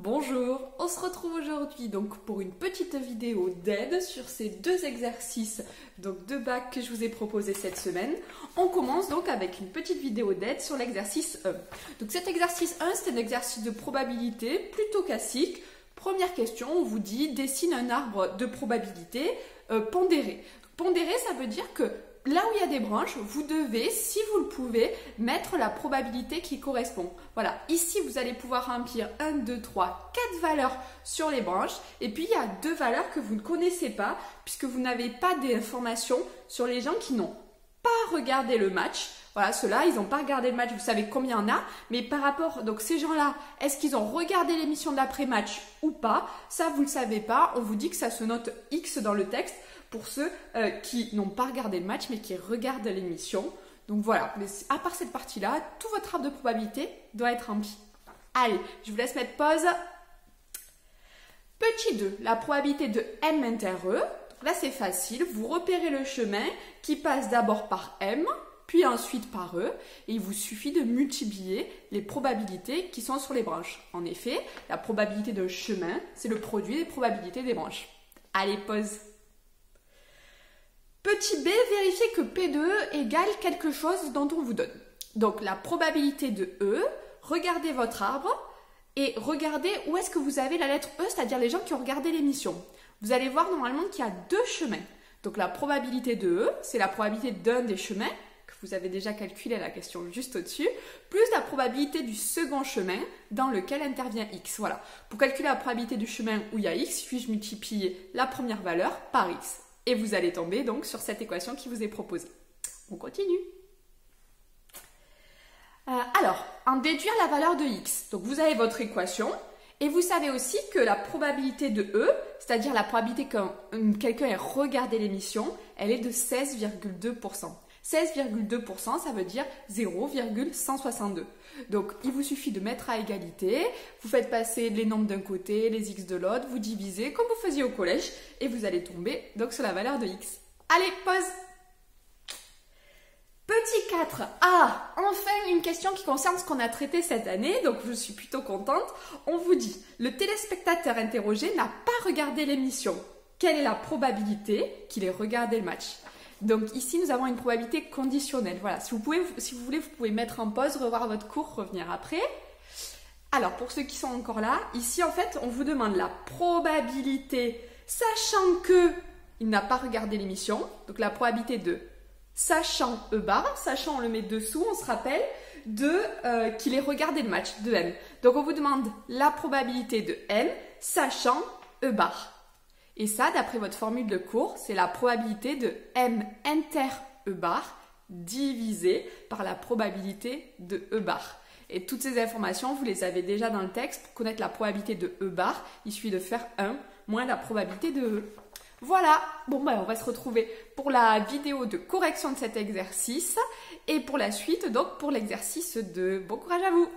Bonjour, on se retrouve aujourd'hui donc pour une petite vidéo d'aide sur ces deux exercices de bac que je vous ai proposé cette semaine. On commence donc avec une petite vidéo d'aide sur l'exercice 1. Donc cet exercice 1, c'est un exercice de probabilité plutôt classique. Première question, on vous dit dessine un arbre de probabilité pondéré. Pondéré, ça veut dire que là où il y a des branches, vous devez, si vous le pouvez, mettre la probabilité qui correspond. Voilà, ici vous allez pouvoir remplir 1, 2, 3, 4 valeurs sur les branches. Et puis il y a 2 valeurs que vous ne connaissez pas, puisque vous n'avez pas d'informations sur les gens qui n'ont pas regardé le match. Voilà, ceux-là, ils n'ont pas regardé le match, vous savez combien il y en a. Mais par rapport, donc ces gens-là, est-ce qu'ils ont regardé l'émission d'après-match ou pas? Ça, vous ne le savez pas. On vous dit que ça se note X dans le texte pour ceux qui n'ont pas regardé le match mais qui regardent l'émission. Donc voilà, mais à part cette partie-là, tout votre arbre de probabilité doit être rempli. Allez, je vous laisse mettre pause. Petit 2, la probabilité de M inter E. Donc là, c'est facile. Vous repérez le chemin qui passe d'abord par M, puis ensuite par E. Et il vous suffit de multiplier les probabilités qui sont sur les branches. En effet, la probabilité d'un chemin, c'est le produit des probabilités des branches. Allez, pause. Petit b, vérifiez que P de E égale quelque chose dont on vous donne. Donc la probabilité de E, regardez votre arbre et regardez où est-ce que vous avez la lettre E, c'est-à-dire les gens qui ont regardé l'émission. Vous allez voir normalement qu'il y a 2 chemins. Donc la probabilité de E, c'est la probabilité d'un des chemins, que vous avez déjà calculé la question juste au-dessus, plus la probabilité du second chemin dans lequel intervient X. Voilà. Pour calculer la probabilité du chemin où il y a X, il suffit de multiplier la première valeur par X. Et vous allez tomber donc sur cette équation qui vous est proposée. On continue. Alors, en déduire la valeur de X. Donc vous avez votre équation et vous savez aussi que la probabilité de E, c'est-à-dire la probabilité que quelqu'un ait regardé l'émission, elle est de 16,2%. 16,2%, ça veut dire 0,162. Donc, il vous suffit de mettre à égalité, vous faites passer les nombres d'un côté, les x de l'autre, vous divisez comme vous faisiez au collège et vous allez tomber donc sur la valeur de x. Allez, pause. Petit 4. Ah, enfin une question qui concerne ce qu'on a traité cette année, donc je suis plutôt contente. On vous dit, le téléspectateur interrogé n'a pas regardé l'émission. Quelle est la probabilité qu'il ait regardé le match ? Donc ici, nous avons une probabilité conditionnelle. Voilà, si vous voulez, vous pouvez mettre en pause, revoir votre cours, revenir après. Alors, pour ceux qui sont encore là, ici, en fait, on vous demande la probabilité, sachant qu'il n'a pas regardé l'émission. Donc, la probabilité de sachant E bar, sachant, on le met dessous, on se rappelle, qu'il ait regardé le match, de M. Donc, on vous demande la probabilité de M, sachant E bar. Et ça, d'après votre formule de cours, c'est la probabilité de M inter E bar divisé par la probabilité de E bar. Et toutes ces informations, vous les avez déjà dans le texte. Pour connaître la probabilité de E bar, il suffit de faire 1 moins la probabilité de E. Voilà, bon on va se retrouver pour la vidéo de correction de cet exercice et pour la suite, donc pour l'exercice 2. Bon courage à vous!